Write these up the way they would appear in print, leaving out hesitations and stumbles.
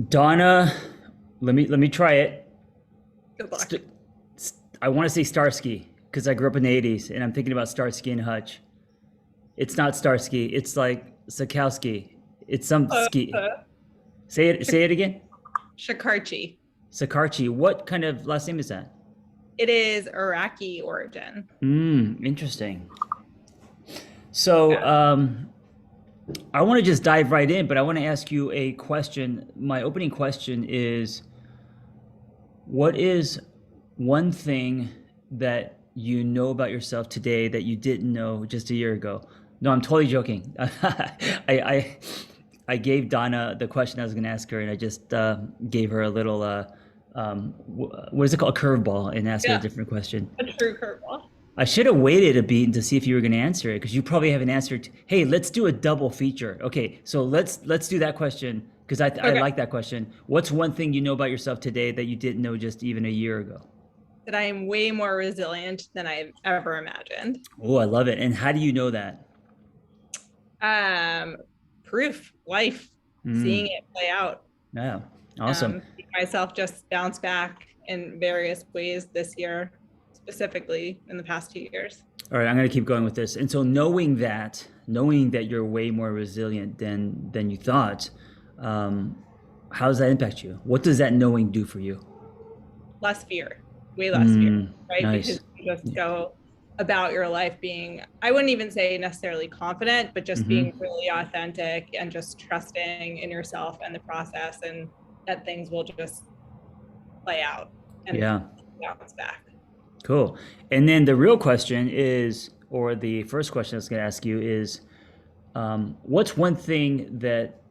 Donna, let me try it. Good luck. I want to say Starsky because I grew up in the '80s, and I'm thinking about Starsky and Hutch. It's not Starsky. It's like Sakowski. It's some Uh, ski. uh, Say it. Say it again. Shakarchy. Sakarchi. What kind of last name is that? It is Iraqi origin. Interesting. So, Yeah. I want to just dive right in, but I want to ask you a question. My opening question is, what is one thing that you know about yourself today that you didn't know just a year ago? No, I'm totally joking. I I gave Donna the question I was going to ask her, and I just gave her a little what is it called, a curveball, and asked her a Yeah, different question. a true curveball. I should have waited a beat to see if you were going to answer it because you probably haven't answered. Hey, let's do a double feature. Okay, so let's do that question because I Okay. like that question. What's one thing you know about yourself today that you didn't know just even a year ago? That I am way more resilient than I've ever imagined. Oh, I love it. And how do you know that? Um, Proof, life, seeing Mm, it play out. yeah, awesome. Seeing myself just bounce back in various ways this year, specifically in the past 2 years. All right, I'm going to keep going with this. And so knowing that you're way more resilient than you thought, um, how does that impact you? What does that knowing do for you? Less fear, way less fear, right? Because Nice. you just go about your life being, I wouldn't even say necessarily confident, but just Mm-hmm. being really authentic and just trusting in yourself and the process, and that things will just play out and Yeah. bounce back. Cool. And then the real question is, or the first question I was going to ask you is, what's one thing that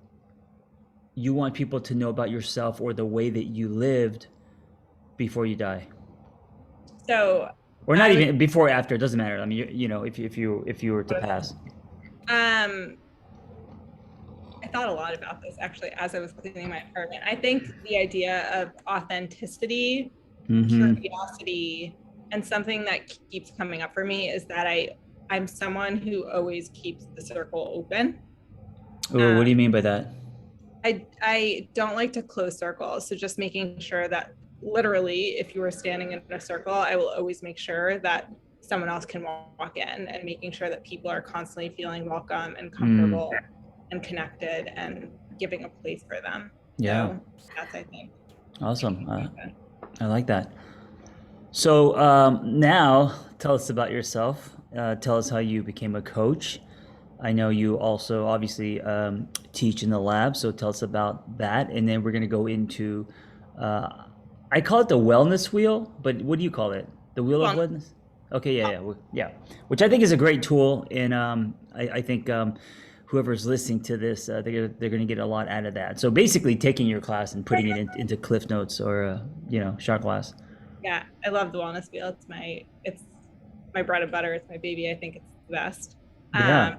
you want people to know about yourself or the way that you lived before you die? So Or not I would, even before or after, it doesn't matter. I mean, if you were to pass. um, I thought a lot about this actually as I was cleaning my apartment. I think the idea of authenticity, Mm-hmm. curiosity, and something that keeps coming up for me is that I'm someone who always keeps the circle open. Oh, what do Um, you mean by that? I don't like to close circles, so just making sure that literally, if you were standing in a circle, I will always make sure that someone else can walk in, and making sure that people are constantly feeling welcome and Mm, comfortable and connected and giving a place for them. yeah, So that's, I think, awesome. I like that. So now, tell us about yourself. Tell us how you became a coach. I know you also obviously teach in the lab, so tell us about that. And then we're going to go into, uh, I call it the wellness wheel, but what do you call it? The wheel of well, wellness? Okay, yeah. Which I think is a great tool, and I think whoever's listening to this, they're going to get a lot out of that. So basically, taking your class and putting it into Cliff Notes or shot glass. yeah, I love the wellness wheel. It's my bread and butter. It's my baby. I think it's the best. Yeah. Um,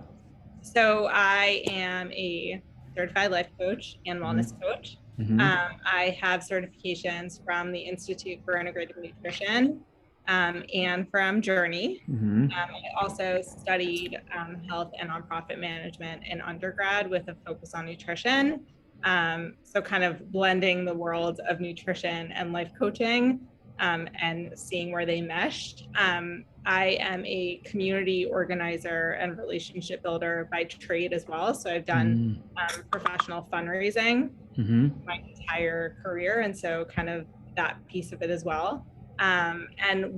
so I am a certified life coach and wellness Mm-hmm. coach. Mm-hmm. I have certifications from the Institute for Integrative Nutrition, and from Journey. Mm-hmm. I also studied health and nonprofit management in undergrad with a focus on nutrition. So kind of blending the worlds of nutrition and life coaching, and seeing where they meshed. I am a community organizer and relationship builder by trade as well. So I've done professional fundraising Mm-hmm. my entire career. And so kind of that piece of it as well. And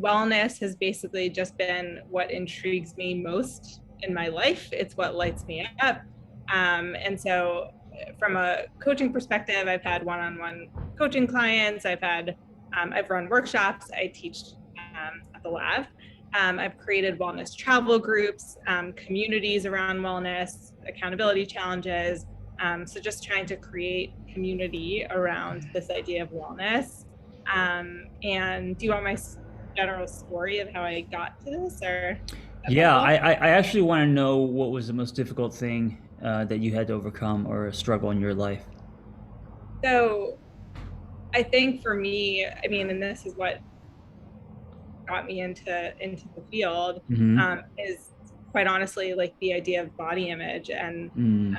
wellness has basically just been what intrigues me most in my life. It's what lights me up. And so from a coaching perspective, I've had one-on-one coaching clients. I've run workshops. I teach at the lab. I've created wellness travel groups, communities around wellness, accountability challenges. So just trying to create community around this idea of wellness. And do you want my general story of how I got to this, or is that Yeah, helpful? I actually want to know what was the most difficult thing that you had to overcome or a struggle in your life. So I think for me, I mean, and this is what got me into the field, Mm-hmm. is quite honestly like the idea of body image, and Mm.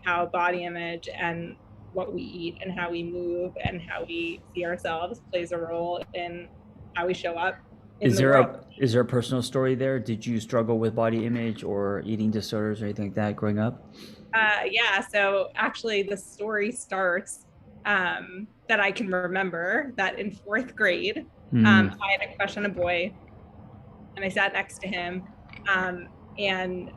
how body image and what we eat and how we move and how we see ourselves plays a role in how we show up in the world. Is there a personal story there? Did you struggle with body image or eating disorders or anything like that growing up? Yeah, so actually the story starts that I can remember that in fourth grade, Mm. I had a crush on a boy and I sat next to him. And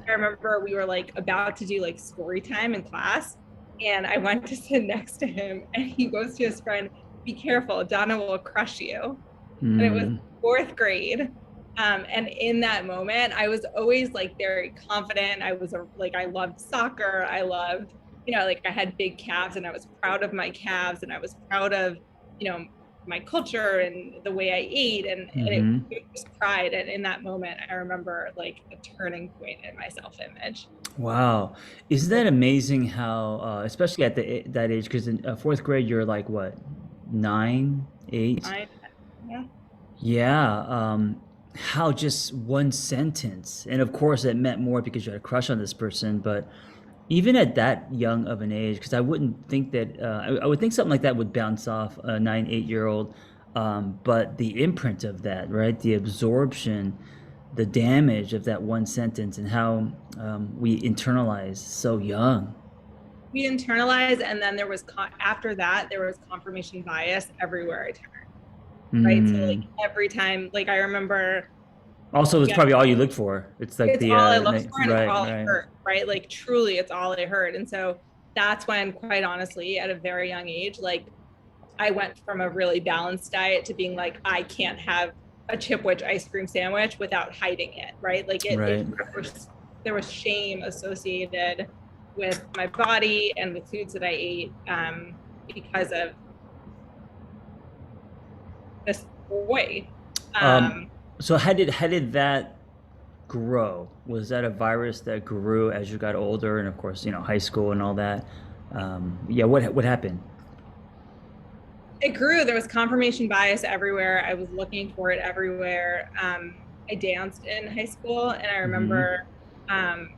I remember we were like about to do like story time in class, and I went to sit next to him, and he goes to his friend, "Be careful, Donna will crush you." And it was Mm. fourth grade. And in that moment, I was always like very confident. Like, I loved soccer. I loved, like I had big calves and I was proud of my calves and I was proud of, you know, my culture and the way I ate. Mm-hmm. It was pride. And in that moment, I remember like a turning point in my self image. Wow. Isn't that amazing how, especially at that age, because in fourth grade, you're like what, 9, 8? Yeah. Yeah. How just one sentence, and of course it meant more because you had a crush on this person, but even at that young of an age, because I wouldn't think that, I would think something like that would bounce off a 9, 8 year old. But the imprint of that, right? The absorption, the damage of that one sentence, and how we internalize so young. We internalized, and then after that, there was confirmation bias everywhere I turned. Right. So like Mm. every time, like I remember, Also, it's yeah, probably all you look for. It's like it's the, all I looked for and it's right, all I right. heard, right? Like truly it's all I heard. And so that's when, quite honestly, at a very young age, like I went from a really balanced diet to being like, I can't have a Chipwich ice cream sandwich without hiding it, right? Like Right. there was shame associated with my body and with foods that I ate, because of this boy. Um, Um, so how did that grow? Was that a virus that grew as you got older, and of course, high school and all that? Yeah, what happened? it grew. There was confirmation bias everywhere. I was looking for it everywhere. I danced in high school, and I Mm-hmm. remember um,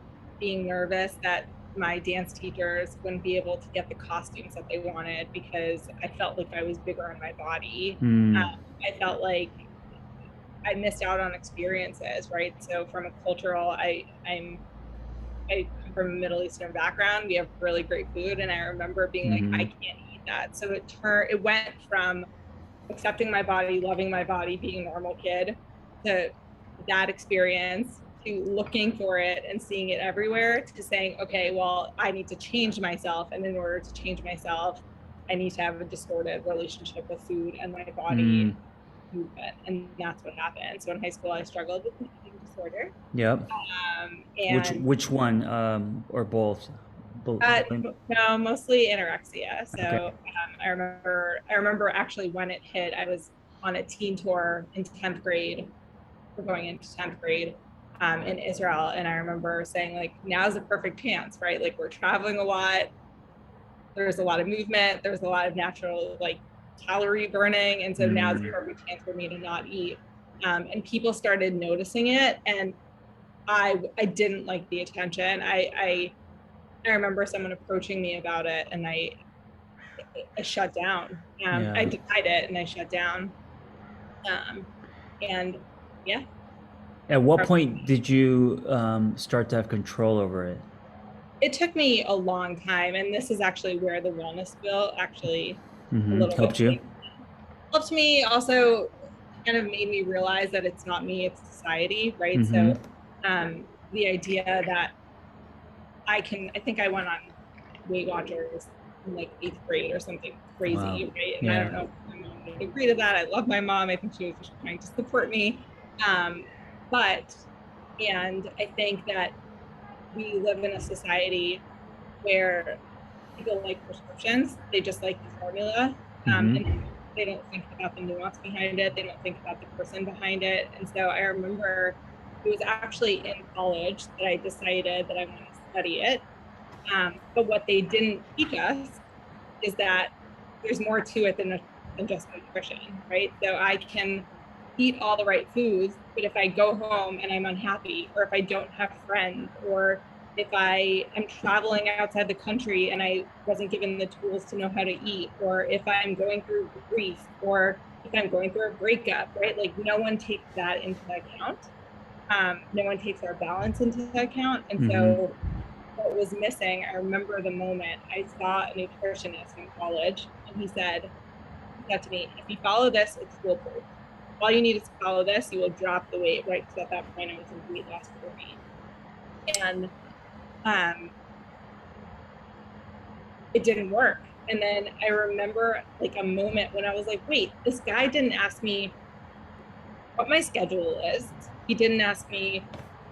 being nervous that my dance teachers wouldn't be able to get the costumes that they wanted because I felt like I was bigger in my body. Mm. I felt like I missed out on experiences, right? So from a cultural, I come from a Middle Eastern background. We have really great food, and I remember being like, I Mm-hmm. can't eat that. So it went from accepting my body, loving my body, being a normal kid, to that experience, to looking for it and seeing it everywhere, to saying, okay, well, I need to change myself. And in order to change myself, I need to have a distorted relationship with food and my body Mm. movement. And that's what happened. So in high school, I struggled with an eating disorder. Yep. And Which one, or both? Uh, Both. no, mostly anorexia. So Okay. I remember actually when it hit, I was on a teen tour in 10th grade. We're going into 10th grade in Israel. And I remember saying, like, now's the perfect chance, right? Like, we're traveling a lot. There's a lot of movement. There's a lot of natural, like, calorie burning. And so now's the Mm. perfect chance for me to not eat. And people started noticing it. And I didn't like the attention. I remember someone approaching me about it, and I shut down. I Yeah. denied it and I shut down. Um, and yeah, At what point did you start to have control over it? it took me a long time. And this is actually where the wellness bill actually a Mm-hmm. little bit Helped you? helped me. Also, kind of made me realize that it's not me, it's society, right? Mm-hmm. So the idea that I think I went on Weight Watchers in like 8th grade or something Wow. crazy, right? And I Yeah. don't know if my mom would agree to that. I love my mom. I think she was just trying to support me. Um, but, and I think that we live in a society where people like prescriptions, they just like the formula. And Mm-hmm. they don't think about the nuance behind it. They don't think about the person behind it. And so I remember it was actually in college that I decided that I want to study it. But what they didn't teach us is that there's more to it than just nutrition, right? So I can eat all the right foods, but if I go home and I'm unhappy, or if I don't have friends, or if I am traveling outside the country and I wasn't given the tools to know how to eat, or if I'm going through grief, or if I'm going through a breakup, right? Like no one takes that into account. No one takes our balance into account. And Mm-hmm. so what was missing, I remember the moment I saw a nutritionist in college, and he said to me, if you follow this, it's foolproof. All you need is to follow this, you will drop the weight, right? Because at that point I was in weight loss journey. And um, it didn't work. And then I remember like a moment when I was like, wait, this guy didn't ask me what my schedule is. He didn't ask me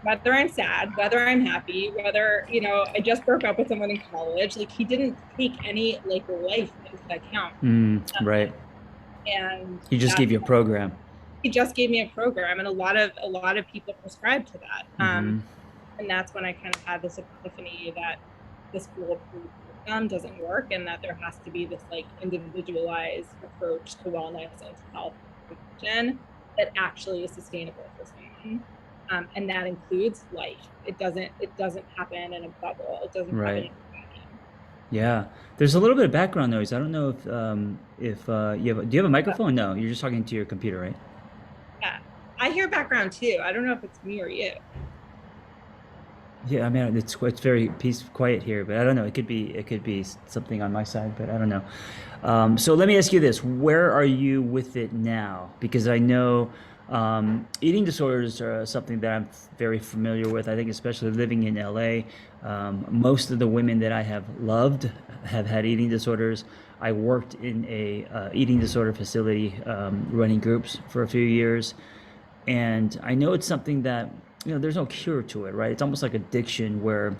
whether I'm sad, whether I'm happy, whether, I just broke up with someone in college. Like he didn't take any like life into account. Right. And He just gave that's you a program. he just gave me a program, and a lot of people prescribe to that. Mm-hmm. And that's when I kind of had this epiphany that this foolproof program doesn't work, and that there has to be this like individualized approach to wellness and to health promotion that actually is sustainable for someone. And that includes life. It doesn't happen in a bubble. It doesn't happen in Right. a vacuum. Yeah. There's a little bit of background noise. I don't know if you have do you have a microphone? No, you're just talking to your computer, right? Yeah. I hear background too. I don't know if it's me or you. Yeah, I mean it's very quiet here, but I don't know. It could be something on my side, but I don't know. So let me ask you this: where are you with it now? Because I know eating disorders are something that I'm very familiar with. I think especially living in LA, most of the women that I have loved have had eating disorders. I worked in a eating disorder facility, running groups for a few years, and I know it's something that there's no cure to it, right? It's almost like addiction, where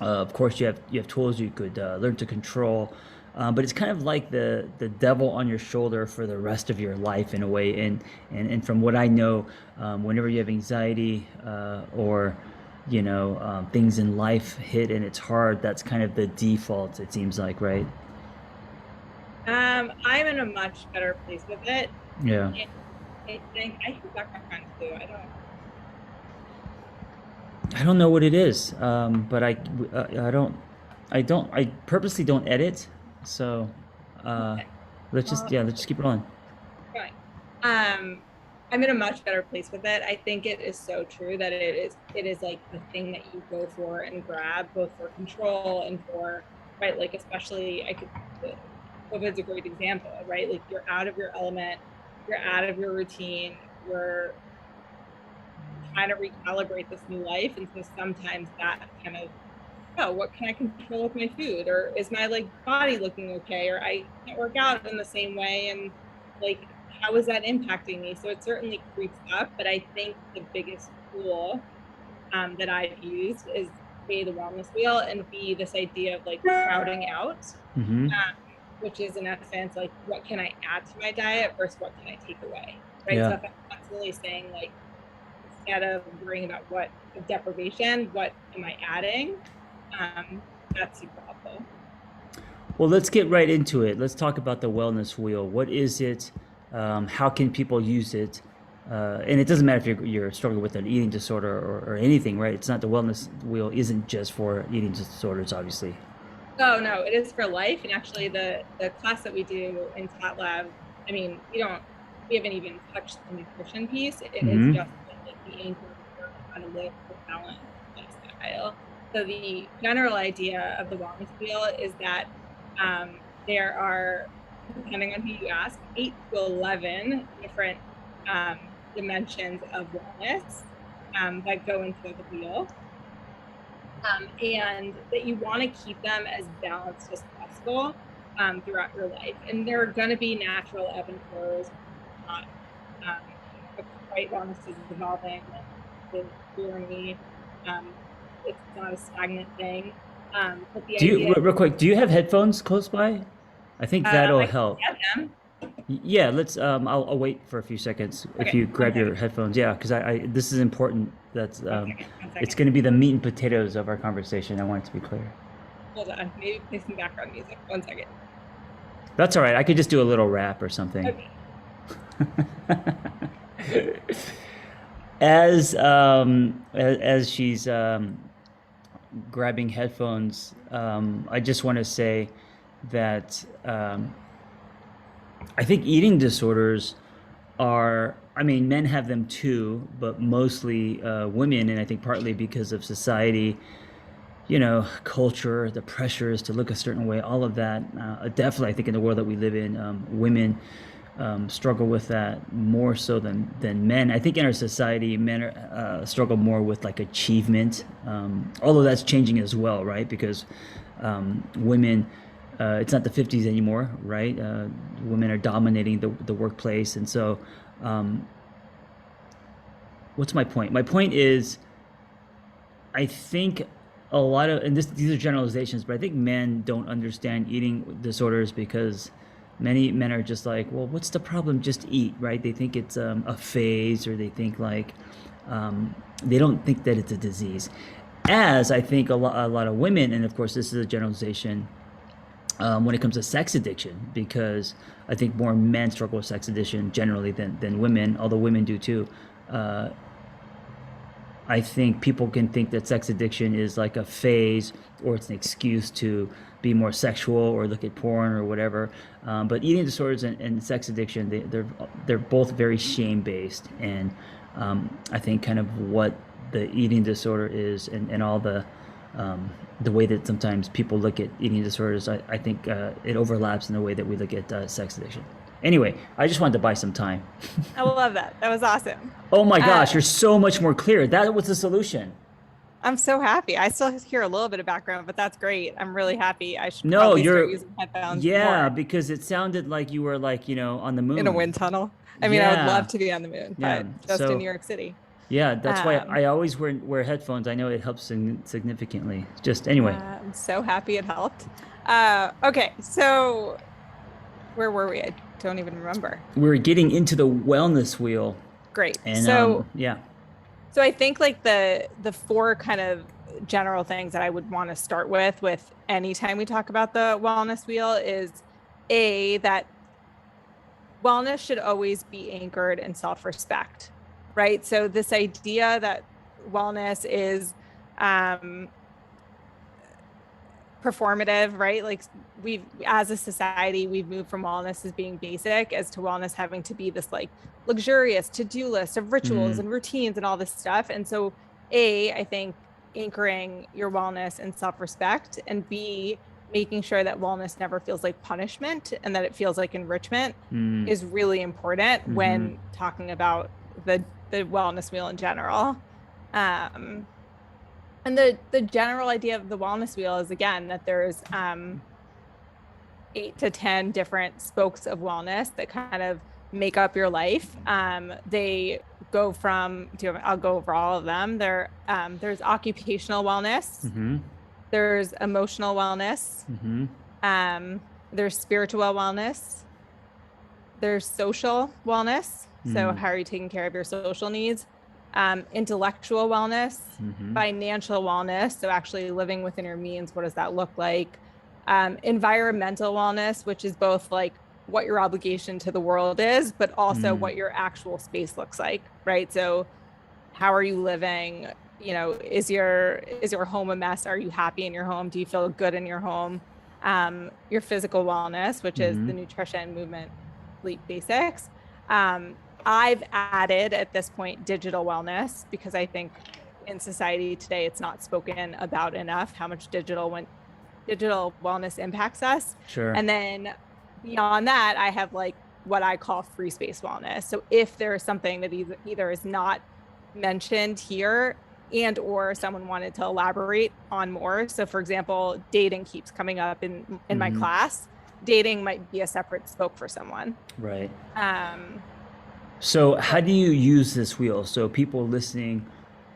of course you have tools you could learn to control, but it's kind of like the devil on your shoulder for the rest of your life in a way. And from what I know, whenever you have anxiety or things in life hit and it's hard, that's kind of the default. It seems like, right? I'm in a much better place with it. Yeah. And I think I hear background too. I don't. I don't know what it is, but I purposely don't edit. So uh, Okay. let's just keep rolling. Fine. I'm in a much better place with it. I think it is so true that it is like the thing that you go for and grab, both for control and for, right, like especially COVID's a great example, right? Like you're out of your element, you're out of your routine, you're trying to recalibrate this new life. And so sometimes that kind of, oh, what can I control with my food? Or is my like body looking okay? Or I can't work out in the same way. And like, how is that impacting me? So it certainly creeps up. But I think the biggest tool that I've used is A, the wellness wheel, and B, this idea of like crowding out, Hmm. which is in essence like what can I add to my diet versus what can I take away? Right. So Yeah. if I'm constantly saying like, instead of worrying about what deprivation, what am I adding? Um, that's super helpful. Well, let's get right into it. Let's talk about the wellness wheel. What is it? How can people use it? And it doesn't matter if you're struggling with an eating disorder or anything, right? It's not the wellness wheel isn't just for eating disorders, obviously. Oh no, it is for life. And actually the class that we do in Tat Lab, I mean, we haven't even touched the nutrition piece. It is Hmm. just like the anchor for how to live a balanced lifestyle. So the general idea of the wellness wheel is that there are, depending on who you ask, 8 to 11 different um, dimensions of wellness that go into the wheel, and that you want to keep them as balanced as possible throughout your life. And there are going to be natural ebb and flows. Not, right, wellness is evolving with journey. Um, it's not a stagnant thing. But the Do you, idea, real quick, do you have headphones close by? I think that'll I can help. get them. Yeah, let's. I'll wait for a few seconds if Okay, you one grab second. your headphones. Yeah, because this is important. That's One second. One it's second. going to be the meat and potatoes of our conversation. I want it to be clear. Hold on. Maybe play some background music. One second. That's all right. I could just do a little rap or something. Okay. As she's grabbing headphones, I just want to say that I think eating disorders are, I mean, men have them too, but mostly women, and I think partly because of society, culture, the pressures to look a certain way, all of that. Definitely, I think in the world that we live in, women struggle with that more so than men. I think in our society, men struggle more with like achievement. Although that's changing as well, right? Because women, it's not the 50s anymore, right? Women are dominating the workplace, and so what's my point? My point is, I think a lot of, and these are generalizations, but I think men don't understand eating disorders because many men are just like, well, what's the problem? Just eat, right? They think it's a phase, or they think like, they don't think that it's a disease. As I think a lot of women, and of course this is a generalization, when it comes to sex addiction, because I think more men struggle with sex addiction generally than women, although women do too. Uh, I think people can think that sex addiction is like a phase, or it's an excuse to be more sexual or look at porn or whatever. But eating disorders and sex addiction, they're both very shame based, and I think kind of what the eating disorder is, and all the way that sometimes people look at eating disorders, I think it overlaps in the way that we look at sex addiction. Anyway, I just wanted to buy some time. I love that. That was awesome. Oh my gosh, Uh, you're so much more clear. That was the solution. I'm so happy. I still hear a little bit of background, but that's great. I'm really happy. I should No, probably start you're, using headphones yeah, more because it sounded like you were like, on the in a moon. wind tunnel. I mean, I would love Yeah, to be on the moon, yeah. but just in New So, York City. yeah, that's why Um, I always wear headphones. I know it helps significantly. Just anyway, I'm so happy it helped. Okay, so where were we? I don't even remember. we're getting into the wellness wheel, Great. and So yeah. I think like the four kind of general things that I would want to start with anytime we talk about the wellness wheel is that wellness should always be anchored in self-respect, right? So this idea that wellness is um performative, right? Like we've, as a society, we've moved from wellness as being basic as to wellness having to be this like luxurious to-do list of rituals Mm, and routines and all this stuff. And so I think anchoring your wellness and self-respect, and B, making sure that wellness never feels like punishment and that it feels like enrichment mm, is really important mm-hmm, when talking about the wellness wheel in general. Um, and the general idea of the wellness wheel is again that there's 8 to 10 different spokes of wellness that kind of make up your life. They go from, I'll go over all of them. There's occupational wellness, mm-hmm, there's emotional wellness, mm-hmm, there's spiritual wellness, there's social wellness. So mm, how are you taking care of your social needs? Intellectual wellness, mm-hmm, financial wellness. So actually living within your means, what does that look like? Environmental wellness, which is both like what your obligation to the world is, but also mm, what your actual space looks like, right? So how are you living? Is your home a mess? Are you happy in your home? Do you feel good in your home? Your physical wellness, which is mm-hmm. the nutrition, movement, sleep basics. I've added at this point digital wellness because I think in society today it's not spoken about enough how much digital wellness impacts us. Sure. And then beyond that, I have like what I call free space wellness. So if there is something that either is not mentioned here and or someone wanted to elaborate on more. So for example, dating keeps coming up in my Mm-hmm. class. Dating might be a separate spoke for someone. Right. Um, So, how but do you use this wheel? So, people listening,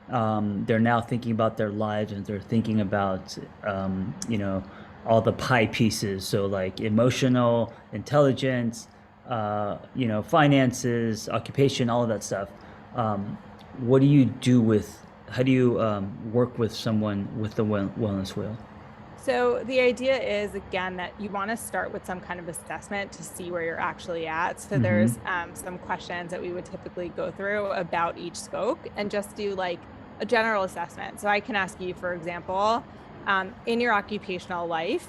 they're now thinking about their lives, and they're thinking about, all the pie pieces. So, like emotional intelligence, finances, occupation, all of that stuff. Um, what do you do with? How do you work with someone with the wellness wheel? So the idea is again that you want to start with some kind of assessment to see where you're actually at. So Mm-hmm. there's some questions that we would typically go through about each spoke and just do like a general assessment. So I can ask you, for example, in your occupational life,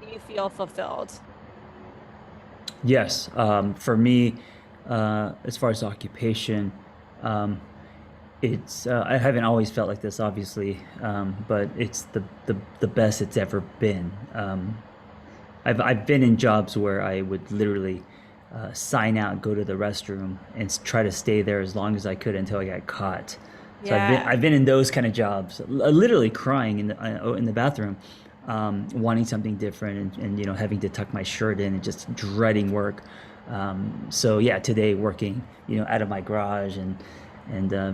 do you feel fulfilled? Yes, for me, as far as occupation, um, I haven't always felt like this, obviously, but it's the best it's ever been. I've been in jobs where I would literally sign out, go to the restroom, and try to stay there as long as I could until I got caught. So Yeah. I've been in those kind of jobs, literally crying in the bathroom, wanting something different, and having to tuck my shirt in and just dreading work. So yeah, today working out of my garage and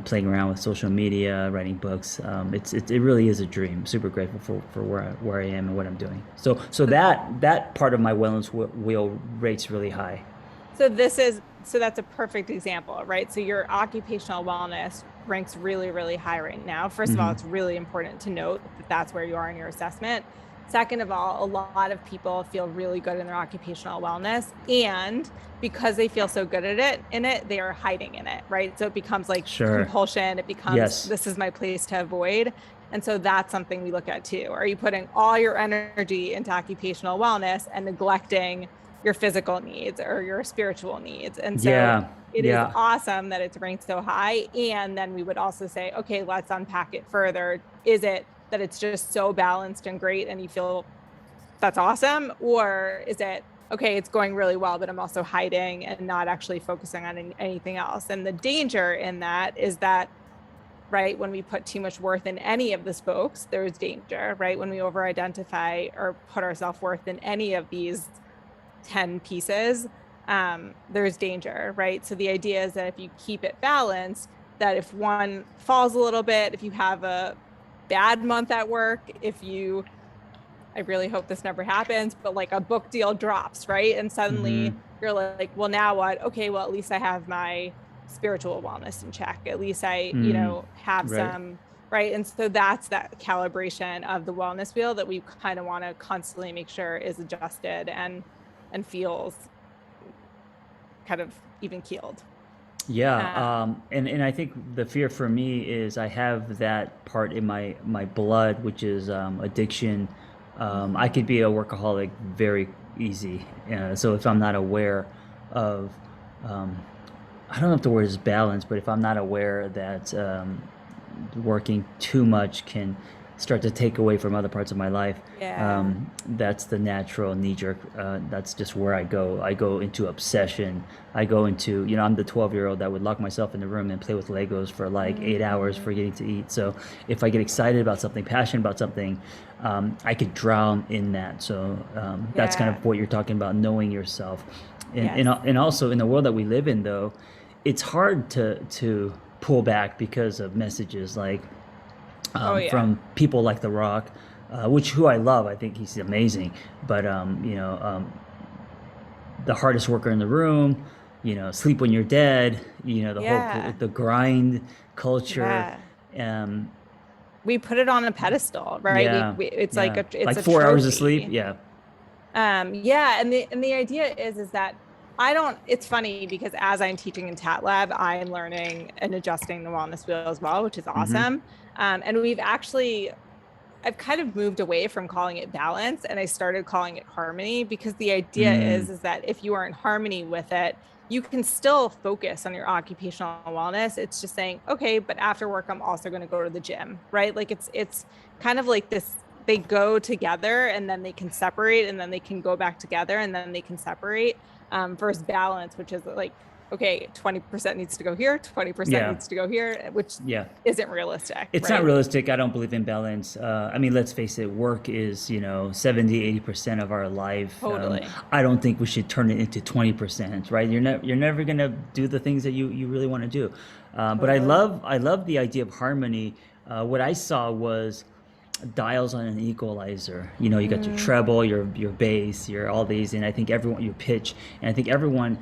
playing around with social media, writing books. It really is a dream. Super grateful for where I am and what I'm doing. So that part of my wellness wheel rates really high. So that's a perfect example, right? So your occupational wellness ranks really, really high right now. First of all, Hmm. it's really important to note that that's where you are in your assessment. Second of all, a lot of people feel really good in their occupational wellness, and because they feel so good at it, they are hiding in it, right? So it becomes like Sure. compulsion. It becomes, Yes. this is my place to avoid. And so that's something we look at too. Are you putting all your energy into occupational wellness and neglecting your physical needs or your spiritual needs? And so Yeah. it is Yeah. awesome that it's ranked so high. And then we would also say, okay, let's unpack it further. Is it that it's just so balanced and great and you feel that's awesome? Or is it, okay, it's going really well, but I'm also hiding and not actually focusing on anything else? And the danger in that is that, right, when we put too much worth in any of the spokes, there's danger, right? When we over identify or put our self worth in any of these 10 pieces, there's danger, right? So the idea is that if you keep it balanced, that if one falls a little bit, if you have a bad month at work, if you, I really hope this never happens, but like a book deal drops, right? And Hmm. suddenly you're like, well, now what? Okay, well, at least I have my spiritual wellness in check. At least I, Hmm. have Right. some, right? And so that's that calibration of the wellness wheel that we kind of want to constantly make sure is adjusted and feels kind of even keeled. Yeah, Um, and I think the fear for me is I have that part in my blood, which is addiction. I could be a workaholic very easy. So if I'm not aware of, um, I don't know if the word is balance, but if I'm not aware that working too much can start to take away from other parts of my life. yeah. That's the natural knee jerk. That's just where I go. I go into obsession. I go into, I'm the 12-year-old that would lock myself in the room and play with Legos for like 8 hours Mm-hmm. forgetting to eat. So if I get excited about something, passionate about something, I could drown in that. So that's kind Yeah. of what you're talking about, knowing yourself. And, Yes. and, and also in the world that we live in, though, it's hard to pull back because of messages like Oh yeah. from people like The Rock, which who I love. I think he's amazing. But the hardest worker in the room. Sleep when you're dead. The whole Yeah. the grind culture. Yeah. Um, We put it on a pedestal, right? yeah, We it's like yeah. it's Like a 4 hours of sleep. trophy. Yeah. Yeah, and the idea is that I don't, it's funny because as I'm teaching in Tat Lab, I'm learning and adjusting the wellness wheel as well, which is Hmm. awesome. And I've kind of moved away from calling it balance and I started calling it harmony, because the idea Mm, is that if you are in harmony with it, you can still focus on your occupational wellness. It's just saying, okay, but after work, I'm also going to go to the gym, right? Like it's kind of like this, they go together and then they can separate and then they can go back together and then they can separate, versus balance, which is like, okay, 20% needs to go here, 20% yeah. needs to go here, which Yeah. isn't realistic, It's not right? realistic. I don't believe in balance. I mean, let's face it, work is, 70, 80% of our life. Totally. I don't think we should turn it into 20%, right? You're never gonna do the things that you really want to do. But I Totally. love I love the idea of harmony. What I saw was dials on an equalizer. You got your Mm, treble, your bass, your all these, and I think everyone your pitch, and I think everyone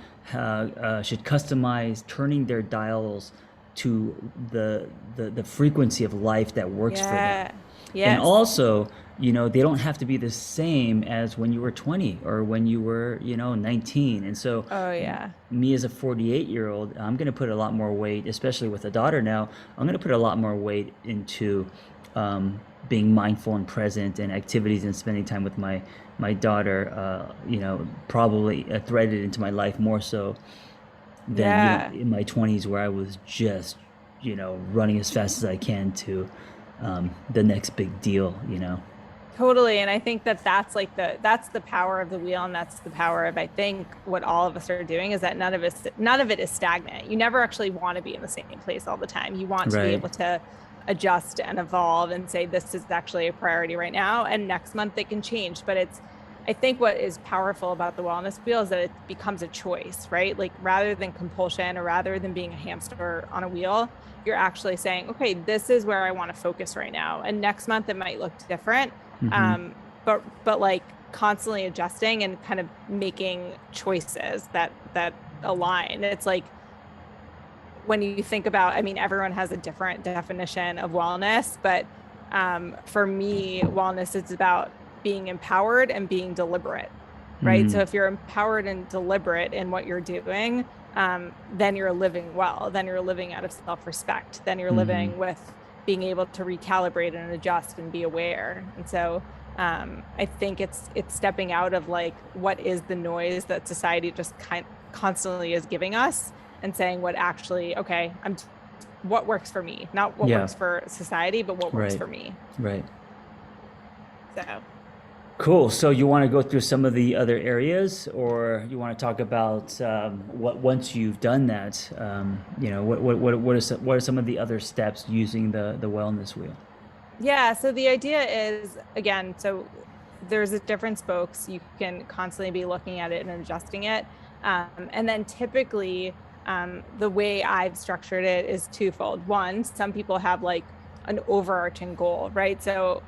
should customize turning their dials to the frequency of life that works for them. yeah. And Yes. also, they don't have to be the same as when you were 20 or when you were, 19. And so, Oh yeah. me as a 48-year-old, I'm going to put a lot more weight, especially with a daughter now. I'm going to put a lot more weight into being mindful and present and activities and spending time with my daughter, probably threaded into my life more so than, Yeah. in my 20s where I was just, running as fast as I can to the next big deal. Totally. And I think that that's the power of the wheel. And that's the power of, I think what all of us are doing is that none of it is stagnant. You never actually want to be in the same place all the time. You want to be Right. able to adjust and evolve and say, this is actually a priority right now. And next month it can change. But I think what is powerful about the wellness wheel is that it becomes a choice, right? Like rather than compulsion or rather than being a hamster on a wheel, you're actually saying, okay, this is where I want to focus right now. And next month it might look different. Hmm. But like constantly adjusting and kind of making choices that align. It's like when you think about, I mean, everyone has a different definition of wellness, but for me, wellness is about being empowered and being deliberate, right? So Mm. if you're empowered and deliberate in what you're doing, then you're living well. Then you're living out of self-respect. Then you're Hmm. living with being able to recalibrate and adjust and be aware. And so I think it's stepping out of like what is the noise that society just constantly is giving us and saying what actually, okay, what works for me, not what Yeah. works for society, but what works Right. for me. Right. So Cool. So you want to go through some of the other areas, or you want to talk about what once you've done that, what are some of the other steps using the wellness wheel? yeah, so the idea is again, so there's a different spokes. You can constantly be looking at it and adjusting it. And then typically, the way I've structured it is twofold. One, some people have like an overarching goal, right? So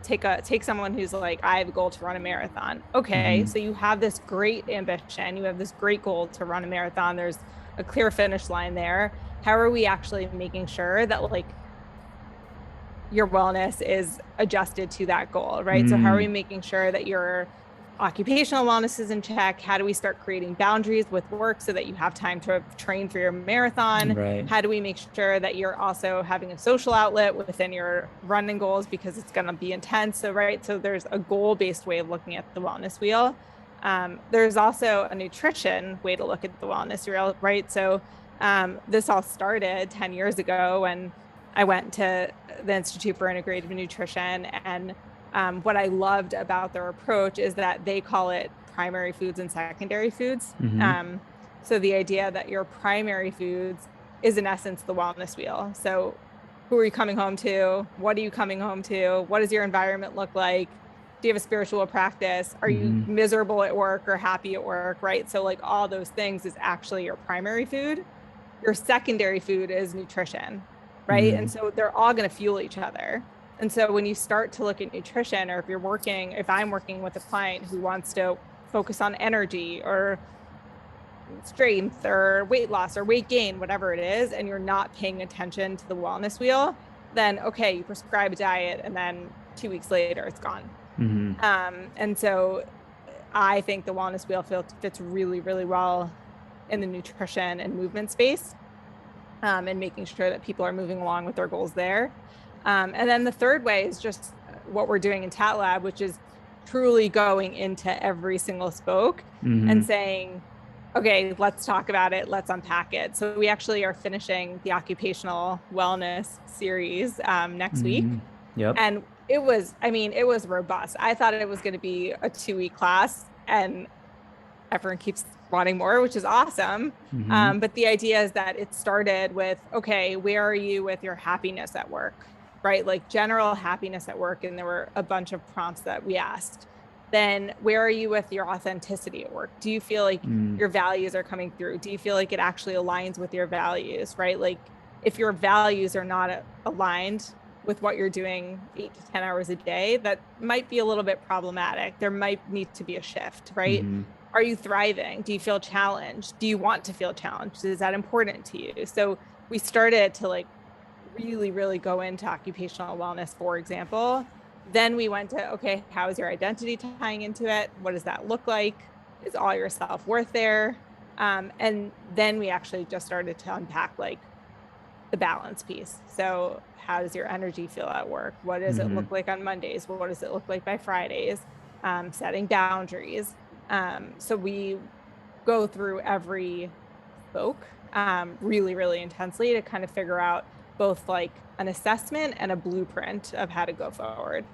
take someone who's like, I have a goal to run a marathon. Okay, Hmm. so you have this great ambition, you have this great goal to run a marathon. There's a clear finish line there. How are we actually making sure that like your wellness is adjusted to that goal, right? So, how are we Mm. making sure that your occupational wellness is in check? How do we start creating boundaries with work so that you have time to train for your marathon? Right. How do we make sure that you're also having a social outlet within your running goals because it's going to be intense? So, right. So, there's a goal based way of looking at the wellness wheel. There's also a nutrition way to look at the wellness wheel, right? So, this all started 10 years ago when I went to the Institute for Integrative Nutrition. And what I loved about their approach is that they call it primary foods and secondary foods. Hmm. So the idea that your primary foods is in essence the wellness wheel. So who are you coming home to? What are you coming home to? What does your environment look like? Do you have a spiritual practice? Are you Hmm. miserable at work or happy at work? Right. So, like, all those things is actually your primary food. Your secondary food is nutrition, right? And Hmm. so they're all going to fuel each other. And so when you start to look at nutrition, or if I'm working with a client who wants to focus on energy or strength or weight loss or weight gain, whatever it is, and you're not paying attention to the wellness wheel, then okay, you prescribe a diet and then 2 weeks later it's gone. Hmm. And so I think the wellness wheel fits really, really well in the nutrition and movement space, and making sure that people are moving along with their goals there. And then the third way is just what we're doing in Tat Lab, which is truly going into every single spoke and Hmm. saying, okay, let's talk about it, let's unpack it. So we actually are finishing the occupational wellness series next Hmm. week. Yep. And it was robust. I thought it was going to be a 2 week class, and everyone keeps wanting more, which is awesome. Hmm. But the idea is that it started with, okay, where are you with your happiness at work? Right? Like general happiness at work. And there were a bunch of prompts that we asked. Then where are you with your authenticity at work? Do you feel like Mm. your values are coming through? Do you feel like it actually aligns with your values? Right? Like if your values are not aligned with what you're doing 8 to 10 hours a day, that might be a little bit problematic. There might need to be a shift, right? Hmm. Are you thriving? Do you feel challenged? Do you want to feel challenged? Is that important to you? So we started to like really, really go into occupational wellness, for example, then we went to, okay, how is your identity tying into it? What does that look like? Is all your self-worth there? And then we actually just started to unpack like the balance piece. So how does your energy feel at work? What does it Mm-hmm. look like on Mondays? What does it look like by Fridays? Setting boundaries. So we go through every spoke really, really intensely to kind of figure out both like an assessment and a blueprint of how to go forward.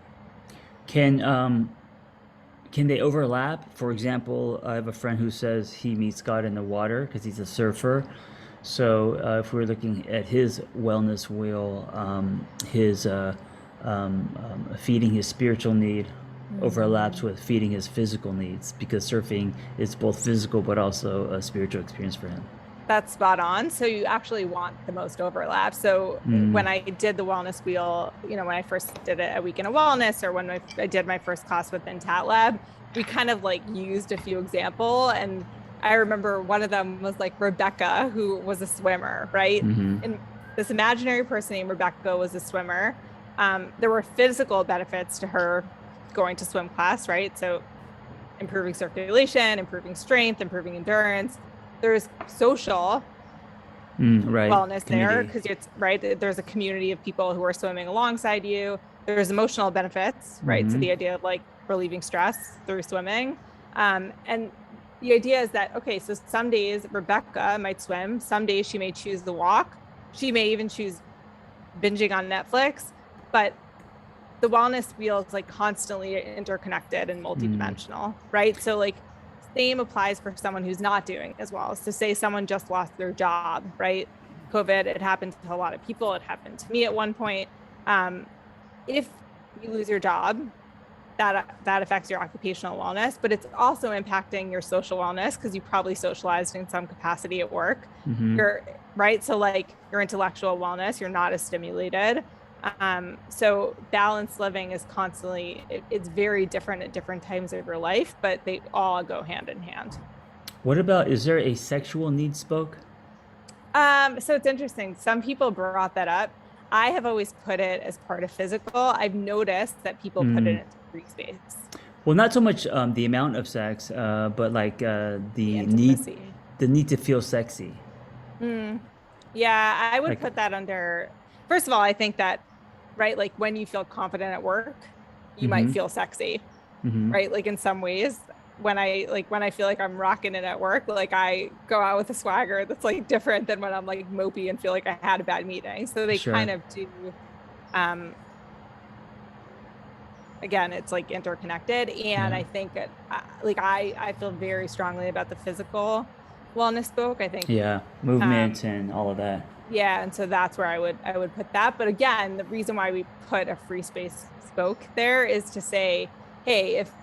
Can can they overlap? For example, I have a friend who says he meets God in the water because he's a surfer. So if we're looking at his wellness wheel, his feeding his spiritual need overlaps with feeding his physical needs because surfing is both physical but also a spiritual experience for him. That's spot on. So you actually want the most overlap. So Mm, when I did the wellness wheel, when I first did it a week in a wellness, or when I did my first class within Tat Lab, we kind of like used a few example. And I remember one of them was like Rebecca, who was a swimmer, right? hmm. And this imaginary person named Rebecca was a swimmer. There were physical benefits to her going to swim class, right? So improving circulation, improving strength, improving endurance. There's social Right. wellness there Community. because it's right. There's a community of people who are swimming alongside you. There's emotional benefits, right? So Hmm. the idea of like relieving stress through swimming. And the idea is that, okay, so some days Rebecca might swim, some days she may choose the walk, she may even choose binging on Netflix, but the wellness wheel is like constantly interconnected and Mm, multidimensional, right? So like same applies for someone who's not doing as well. So say someone just lost their job, right? COVID, it happened to a lot of people. It happened to me at one point. Um, if you lose your job, that affects your occupational wellness, but it's also impacting your social wellness because you probably socialized in some capacity at work. hmm. You're right. So like your intellectual wellness, you're not as stimulated. So balanced living is constantly, it's very different at different times of your life, but they all go hand in hand. What about, is there a sexual need spoke? So it's interesting. Some people brought that up. I have always put it as part of physical. I've noticed that people put it Mm. into free space, Well, not so much the amount of sex, but like the the intimacy. need to feel sexy. Mm. Yeah, I would Like, put that under, first of all, I think that, right, like when you feel confident at work, you might mm-hmm, feel sexy, mm-hmm, right? Like in some ways, when I feel like I'm rocking it at work, like I go out with a swagger that's like different than when I'm like mopey and feel like I had a bad meeting. So they sure, kind of do, um, again, it's like interconnected. And yeah, I think that, like I feel very strongly about the physical wellness book. I think, yeah, movement um, and all of that. yeah, and so that's where I would put that. But again, the reason why we put a free space spoke there is to say, hey, if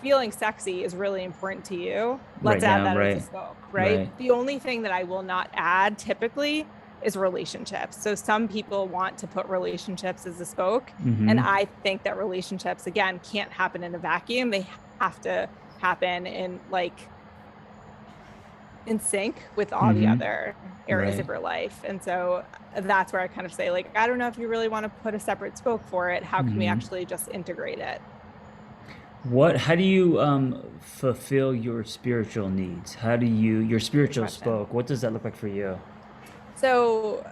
feeling sexy is really important to you, let's Right add now, that as a right, spoke, right? right. The only thing that I will not add typically is relationships. So some people want to put relationships as a spoke, and Mm-hmm, I think that relationships again can't happen in a vacuum. They have to happen in like in sync with all the mm-hmm, other areas right. of your life. And so that's where I kind of say, like, I don't know if you really want to put a separate spoke for it. How can we Mm-hmm. actually just integrate it? How do you fulfill your spiritual needs? How do you, your Great spiritual question. spoke, what does that look like for you? So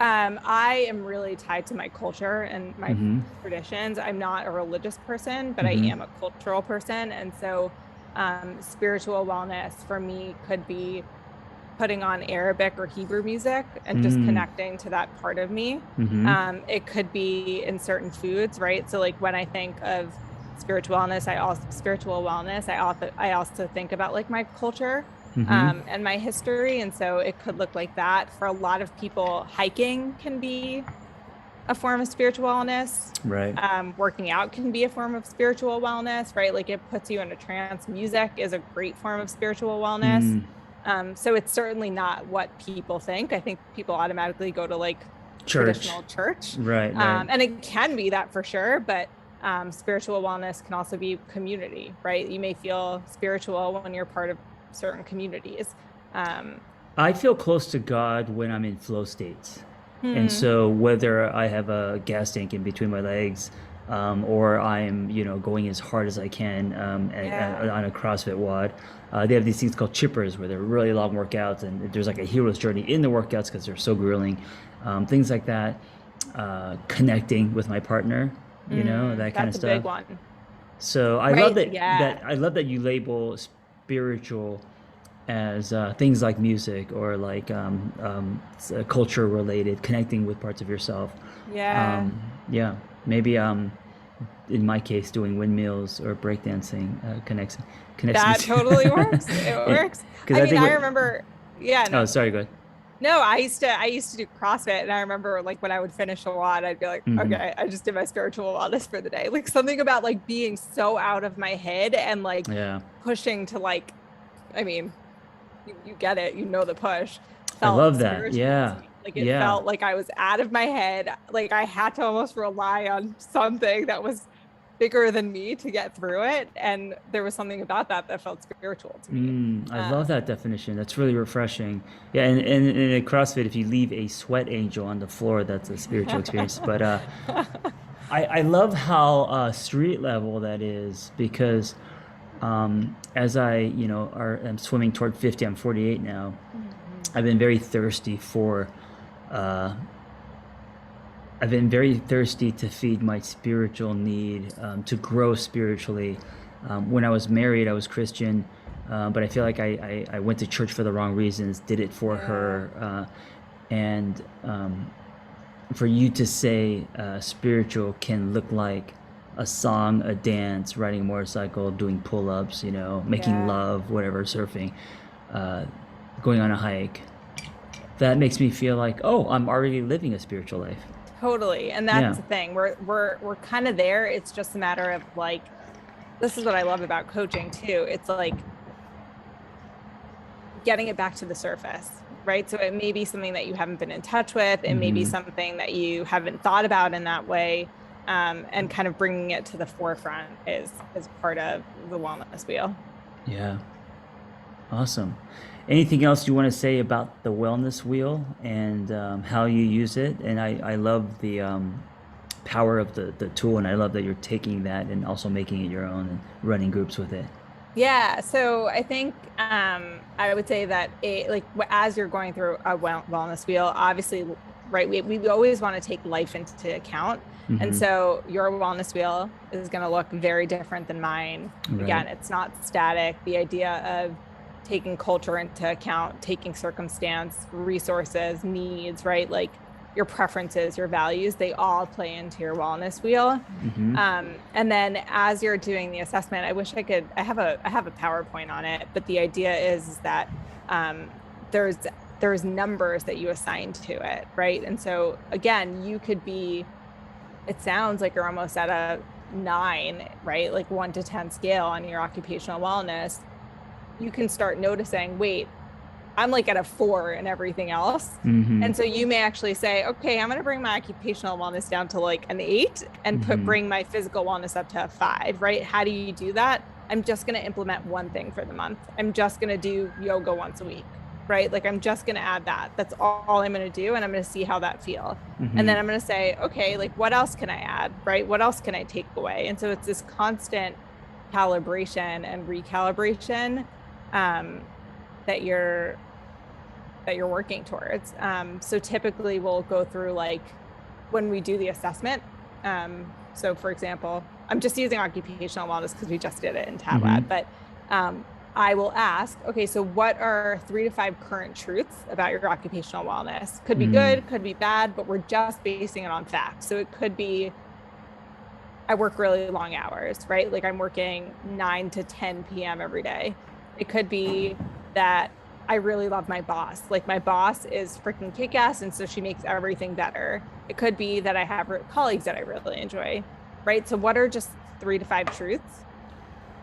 I am really tied to my culture and my Mm-hmm, traditions. I'm not a religious person, but I mm-hmm, am a cultural person. And so spiritual wellness for me could be putting on Arabic or Hebrew music and just mm, connecting to that part of me. mm-hmm, It could be in certain foods, right? So like when I think of spiritual wellness, I also think about like my culture mm-hmm, and my history. And so it could look like that. For a lot of people, hiking can be a form of spiritual wellness. right. Working out can be a form of spiritual wellness, right? Like it puts you in a trance. Music is a great form of spiritual wellness. Mm, So it's certainly not what people think. I think people automatically go to like church. traditional church. Right, right. And it can be that for sure, but spiritual wellness can also be community, right? You may feel spiritual when you're part of certain communities. Um, I feel close to God when I'm in flow states. And Hmm. so whether I have a gas tank in between my legs, or I'm, going as hard as I can, Yeah. on a CrossFit WOD, they have these things called chippers where they're really long workouts, and there's like a hero's journey in the workouts because they're so grueling. Things like that, connecting with my partner, that kind of That's a big stuff. one. So I love Right. that Yeah. I love that you label spiritual as things like music or like culture related, connecting with parts of yourself. Yeah. Yeah, maybe in my case, doing windmills or breakdancing connects me That to totally works. It works. because I I mean, think I what. remember, yeah, Oh, no. sorry, go ahead. No, I used to do CrossFit, and I remember like when I would finish a lot, I'd be like, Hmm. okay, I just did my spiritual wellness for the day. Like something about like being so out of my head and like Yeah, pushing to like, I mean, you get it, you know, the push I felt love that. spiritual to Yeah, me. Like it yeah. felt like I was out of my head. Like I had to almost rely on something that was bigger than me to get through it. And there was something about that that felt spiritual to me. I love that definition. That's really refreshing. Yeah, and in CrossFit, if you leave a sweat angel on the floor, that's a spiritual experience. But I love how street level that is because as I'm swimming toward 50, I'm 48 now. Mhm. I've been very thirsty for uh, I've been very thirsty to feed my spiritual need, to grow spiritually. When I was married, I was Christian, but I feel like I went to church for the wrong reasons, did it for Yeah. her. And for you to say spiritual can look like a song, a dance, riding a motorcycle, doing pull ups, making Yeah. love, whatever, surfing, uh, going on a hike. That makes me feel like, oh, I'm already living a spiritual life. Totally. And Yeah. that's the thing. We're kind of there. It's just a matter of like this is what I love about coaching too. It's like getting it back to the surface, right? So it may be something that you haven't been in touch with. It may be Hmm. something that you haven't thought about in that way. And kind of bringing it to the forefront is part of the wellness wheel. Yeah. Awesome. Anything else you want to say about the wellness wheel and how you use it? And I love the power of the tool, and I love that you're taking that and also making it your own and running groups with it. Yeah, so I think I would say that as you're going through a wellness wheel, obviously, right, we always want to take life into account. And Hmm. so your wellness wheel is going to look very different than mine. Right. Again, it's not static. The idea of taking culture into account, taking circumstance, resources, needs, right? Like your preferences, your values, they all play into your wellness wheel. Hmm. And then as you're doing the assessment, I wish I have a PowerPoint on it, but the idea is that um, there's there's numbers that you assign to it, right? And so again, it sounds like you're almost at a 9, right? Like 1 to 10 scale on your occupational wellness. You can start noticing, wait, I'm like at a 4 and everything else. Hmm. And so you may actually say, okay, I'm going to bring my occupational wellness down to like an 8 and Hmm. bring my physical wellness up to a 5, right? How do you do that? I'm just going to implement one thing for the month. I'm just going to do yoga once a week, right? Like I'm just going to add that. That's all I'm going to do. And I'm going to see how that feels. And Hmm. then I'm going to say, okay, like what else can I add, right? What else can I take away? And so it's this constant calibration and recalibration um, that you're working towards. So typically we'll go through like when we do the assessment. So for example, I'm just using occupational wellness because we just did it in Tab Hmm. Lab, but I will ask, okay, so what are 3 to 5 current truths about your occupational wellness? Could be Hmm. good, could be bad, but we're just basing it on facts. So it could be I work really long hours, right? Like I'm working 9 to 10 p.m. every day. It could be that I really love my boss. Like my boss is freaking kick ass. And so she makes everything better. It could be that I have colleagues that I really enjoy, right? So, what are just 3 to 5 truths?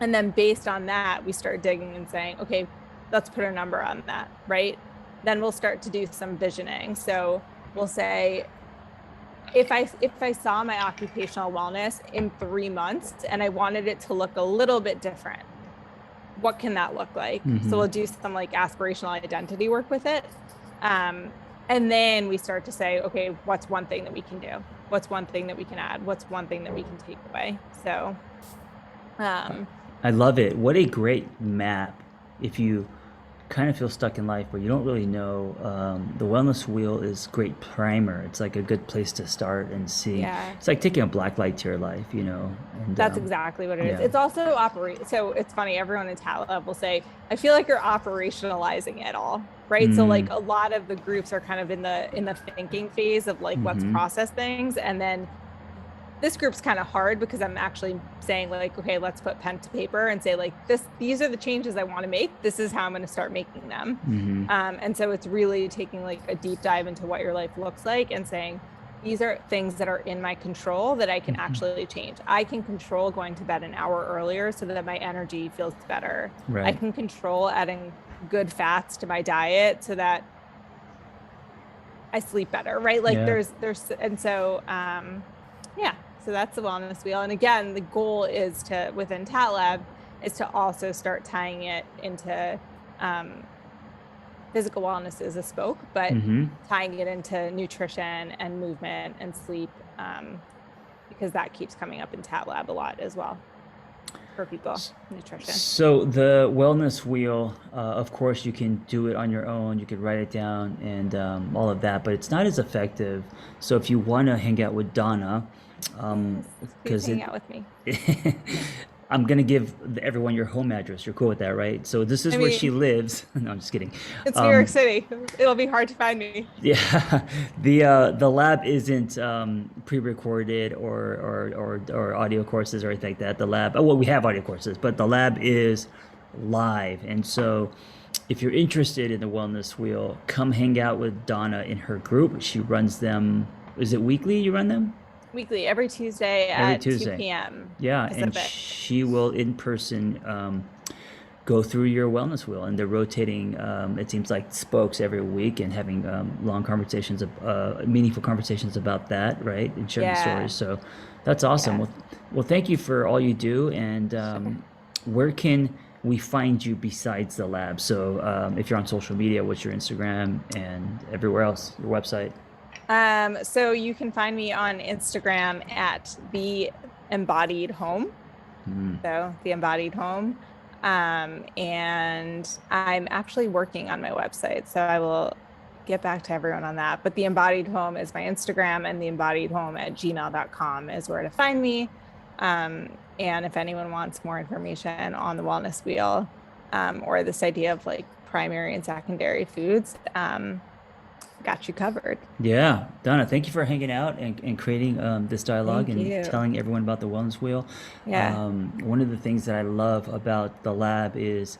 And then based on that, we start digging and saying, okay, let's put a number on that, right? Then we'll start to do some visioning. So, we'll say, if I saw my occupational wellness in 3 months and I wanted it to look a little bit different, what can that look like? So Hmm. we'll do some like aspirational identity work with it. Um, And then we start to say, okay, what's one thing that we can do? What's one thing that we can add? What's one thing that we can take away? So, um, I love it. What a great map. If you kind of feel stuck in life, but you don't really know, the wellness wheel is great primer. It's like a good place to start and see. yeah, It's like taking a black light to your life, you know. And that's exactly what it is. yeah. It's also operate. So it's funny. Everyone in Talent will say, I feel like you're operationalizing it all, right? So Mm, like a lot of the groups are kind of in the thinking phase of like let's mm-hmm. process things, and then this group's kind of hard because I'm actually saying like, okay, let's put pen to paper and say like these are the changes I want to make. This is how I'm going to start making them. Mm-hmm. And so it's really taking like a deep dive into what your life looks like and saying, these are things that are in my control that I can Mm-hmm. actually change. I can control going to bed an hour earlier so that my energy feels better. I Right. can control adding good fats to my diet so that I sleep better, right? Like Yeah. and so, yeah, so that's the wellness wheel. And again, the goal is to, within Tat Lab, is to also start tying it into, physical wellness is a spoke, but Mm-hmm. tying it into nutrition and movement and sleep, because that keeps coming up in Tat Lab a lot as well for people, nutrition. So the wellness wheel, of course, you can do it on your own. You could write it down and all of that, but it's not as effective. So if you want to hang out with Donna, Yes, please because hang out with me. I'm gonna give everyone your home address. You're cool with that, right? So this is I where she mean, lives. No, I'm just kidding. it's New York Um, City. It'll be hard to find me. Yeah, the lab isn't pre-recorded or audio courses or anything like that. The lab, oh, well, we have audio courses, but the lab is live. And so, if you're interested in the Wellness Wheel, come hang out with Donna in her group. She runs them. Is it weekly? You run them Weekly, every Tuesday every at 2 Tuesday. p.m. Yeah, and Pacific. she will in person. Go through your wellness wheel, and they're rotating, it seems like spokes every week, and having long conversations, meaningful conversations about that, right, and sharing Yeah, stories. So that's awesome. yeah, Well, thank you for all you do. And sure. where can we find you besides the lab? So if you're on social media, what's your Instagram and everywhere else, your website? So you can find me on Instagram at the embodied home. Mm. So the embodied home. And I'm actually working on my website. So I will get back to everyone on that. But the embodied home is my Instagram, and the embodied home at gmail.com is where to find me. And if anyone wants more information on the wellness wheel, or this idea of like primary and secondary foods, got you covered. Yeah, Donna, thank you for hanging out and creating this dialogue Thank and you. telling everyone about the Wellness Wheel. Yeah. One of the things that I love about the lab is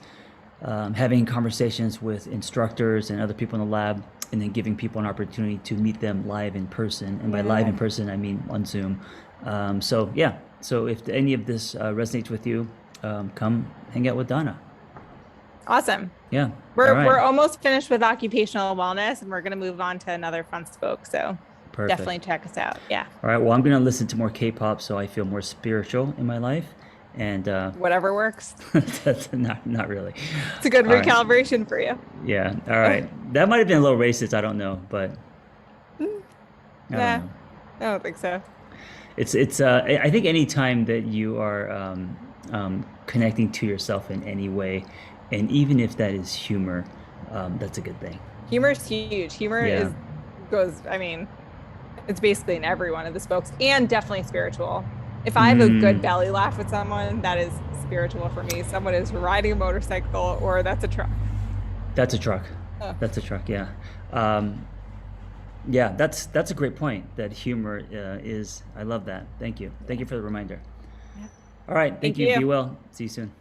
having conversations with instructors and other people in the lab, and then giving people an opportunity to meet them live in person. And by live in Yeah. person, I mean on Zoom. So, yeah, so if any of this resonates with you, come hang out with Donna. Awesome. Yeah, all We're right, almost finished with occupational wellness, and we're going to move on to another fun spoke. So perfect. definitely check us out. Yeah. All right. Well, I'm gonna listen to more K-pop so I feel more spiritual in my life, and Whatever works. that's not really. It's a good All right. recalibration for you. Yeah. All right. That might have been a little racist. I don't know, but I don't Nah, know. I don't think so. It's. I think any time that you are connecting to yourself in any way, and even if that is humor, that's a good thing. Humor is huge. Humor Yeah. is goes, I mean, it's basically in every one of the spokes, and definitely spiritual. If I have a good Mm, belly laugh with someone, that is spiritual for me. Someone is riding a motorcycle, or that's a truck. that's a truck. Oh, That's a truck. Yeah. Um, Yeah, that's a great point. That humor is. I love that. Thank you. Thank yeah. you for the reminder. Yeah. All right. Thank Thank you. Be you. well. See you soon.